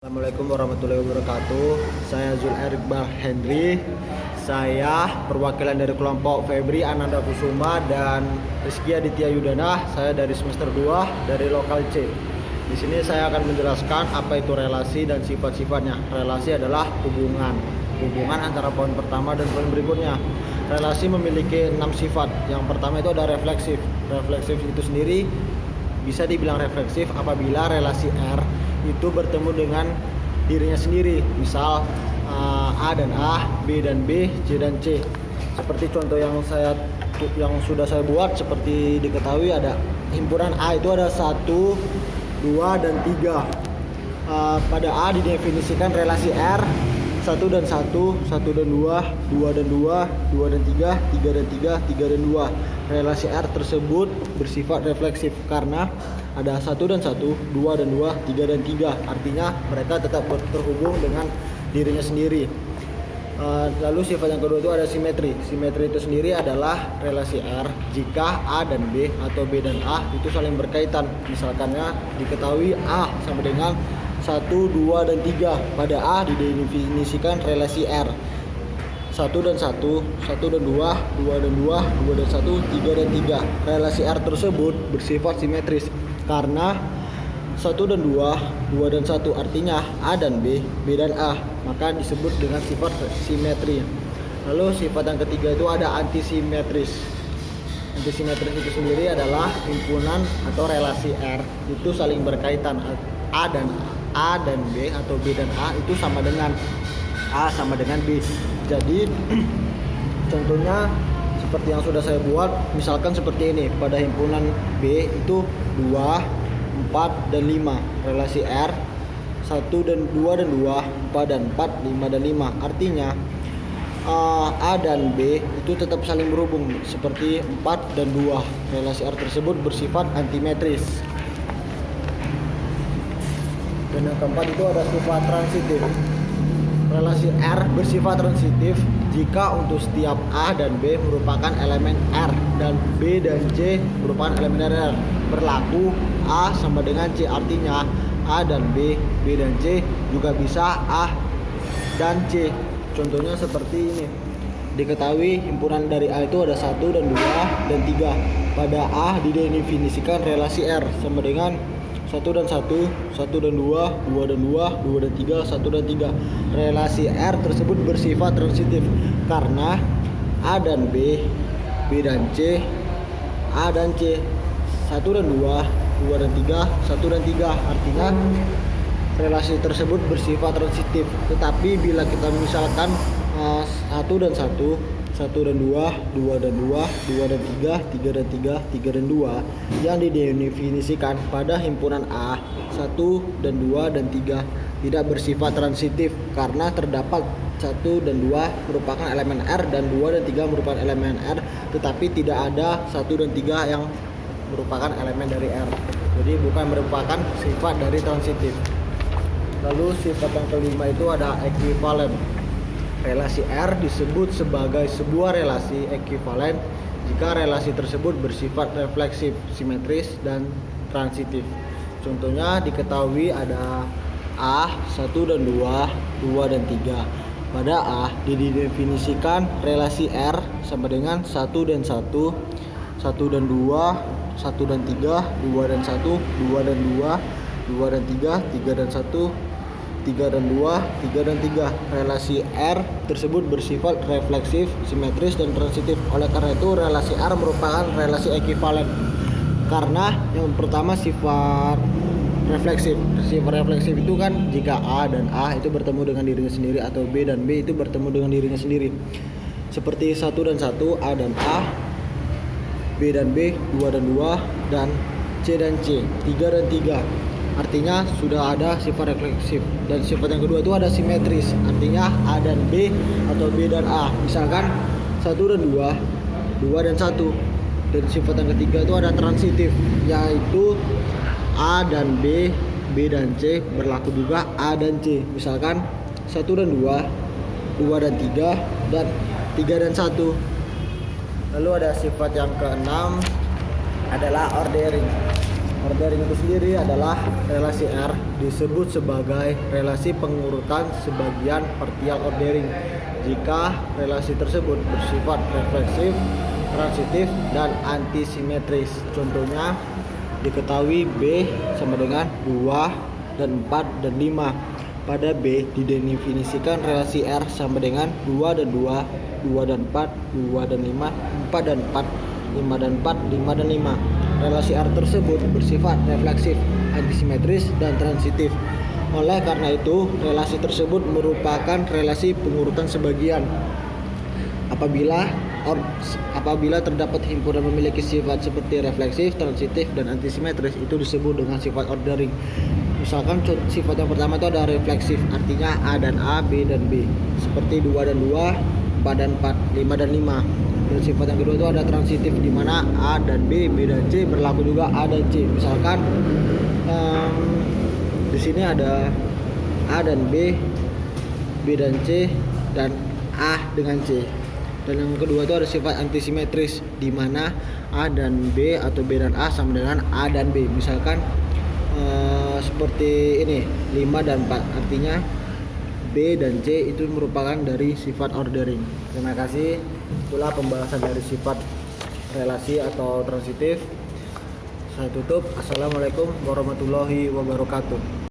Assalamualaikum warahmatullahi wabarakatuh. Saya Zul Iqbal Henry. Saya perwakilan dari kelompok Febri Ananda Kusuma dan Rizky Aditya Yudana. Saya dari semester 2 dari lokal C. Di sini saya akan menjelaskan apa itu relasi dan sifat-sifatnya. Relasi adalah hubungan antara poin pertama dan poin berikutnya. Relasi memiliki 6 sifat. Yang pertama itu ada refleksif. Refleksif itu sendiri bisa dibilang refleksif apabila relasi R itu bertemu dengan dirinya sendiri. Misal A dan A, B dan B, C dan C. Seperti contoh yang sudah saya buat, seperti diketahui ada himpunan A itu ada 1, 2 dan 3. Pada A didefinisikan relasi R 1 dan 1, 1 dan 2, 2 dan 2, 2 dan 3, 3 dan 3, 3 dan 2. Relasi R tersebut bersifat refleksif karena ada 1 dan 1, 2 dan 2, 3 dan 3. Artinya mereka tetap terhubung dengan dirinya sendiri. Lalu sifat yang kedua itu ada simetri. Simetri itu sendiri adalah relasi R jika A dan B atau B dan A itu saling berkaitan. Misalkannya diketahui A sama dengan 1, 2 dan 3. Pada A didefinisikan relasi R 1 dan 1, 1 dan 2, 2 dan 2, 2 dan 1, 3 dan 3. Relasi R tersebut bersifat simetris karena 1 dan 2, 2 dan 1. Artinya A dan B, B dan A. Maka disebut dengan sifat simetri. Lalu sifat yang ketiga itu ada antisimetris. Antisimetris itu sendiri adalah himpunan atau relasi R itu saling berkaitan. A dan B atau B dan A itu sama dengan A sama dengan B. Jadi contohnya seperti yang sudah saya buat, misalkan seperti ini. Pada himpunan B itu 2, 4 dan 5. Relasi R 1 dan 2 dan 2, 4 dan 4, 5 dan 5. Artinya A dan B itu tetap saling berhubung seperti 4 dan 2. Relasi R tersebut bersifat antimetris. Dan yang keempat itu ada sifat transitif. Relasi R bersifat transitif jika untuk setiap A dan B merupakan elemen R dan B dan C merupakan elemen R. Berlaku A sama dengan C, artinya A dan B, B dan C juga bisa A dan C. Contohnya seperti ini. Diketahui himpunan dari A itu ada 1 dan 2 dan 3. Pada A didefinisikan relasi R sama dengan 1 dan 1, 1 dan 2, 2 dan 2, 2 dan 3, 1 dan 3. Relasi R tersebut bersifat transitif karena A dan B, B dan C, A dan C, 1 dan 2, 2 dan 3, 1 dan 3. Artinya relasi tersebut bersifat transitif. Tetapi bila kita misalkan 1 dan 1, 1 dan 2, 2 dan 2, 2 dan 3, 3 dan 3, 3 dan 2 yang didefinisikan pada himpunan A 1 dan 2 dan 3 tidak bersifat transitif karena terdapat 1 dan 2 merupakan elemen R dan 2 dan 3 merupakan elemen R, tetapi tidak ada 1 dan 3 yang merupakan elemen dari R. Jadi bukan merupakan sifat dari transitif. Lalu sifat yang kelima itu ada ekuivalen. Relasi R disebut sebagai sebuah relasi ekuivalen jika relasi tersebut bersifat refleksif, simetris, dan transitif. Contohnya diketahui ada A 1 dan 2, 2 dan 3. Pada A didefinisikan relasi R sama dengan 1 dan 1, 1 dan 2, 1 dan 3, 2 dan 1, 2 dan 2, 2 dan 3, 3 dan 1, 3 dan 2, 3 dan 3. Relasi R tersebut bersifat refleksif, simetris, dan transitif. Oleh karena itu relasi R merupakan relasi ekuivalen. Karena yang pertama sifat refleksif. Sifat refleksif itu kan jika A dan A itu bertemu dengan dirinya sendiri atau B dan B itu bertemu dengan dirinya sendiri. Seperti 1 dan 1, A dan A, B dan B, 2 dan 2, dan C dan C, 3 dan 3. Artinya sudah ada sifat refleksif. Dan sifat yang kedua itu ada simetris. Artinya A dan B atau B dan A. Misalkan 1 dan 2, 2 dan 1. Dan sifat yang ketiga itu ada transitif, yaitu A dan B, B dan C berlaku juga A dan C. Misalkan 1 dan 2, 2 dan 3, dan 3 dan 1. Lalu ada sifat yang keenam adalah ordering. Ordering itu sendiri adalah relasi R disebut sebagai relasi pengurutan sebagian partial ordering jika relasi tersebut bersifat refleksif, transitif, dan antisimetris. Contohnya diketahui B sama dengan 2 dan 4 dan 5. Pada B didefinisikan relasi R sama dengan 2 dan 2, 2 dan 4, 2 dan 5, 4 dan 4, 5 dan 4, 5 dan 5. Relasi R tersebut bersifat refleksif, antisimetris, dan transitif. Oleh karena itu, relasi tersebut merupakan relasi pengurutan sebagian. Apabila terdapat himpunan memiliki sifat seperti refleksif, transitif, dan antisimetris, itu disebut dengan sifat ordering. Misalkan sifat yang pertama itu ada refleksif, artinya A dan A, B dan B. Seperti 2 dan 2, 4 dan 4, 5 dan 5. Dan sifat yang kedua itu ada transitif, di mana A dan B, B dan C berlaku juga A dan C. Misalkan di sini ada A dan B, B dan C, dan A dengan C. Dan yang kedua itu ada sifat antisimetris, di mana A dan B atau B dan A sama dengan A dan B. Misalkan seperti ini 5 dan 4, artinya B dan C itu merupakan dari sifat ordering. Terima kasih. Itulah pembahasan dari sifat relasi atau transitif. Saya tutup. Assalamualaikum warahmatullahi wabarakatuh.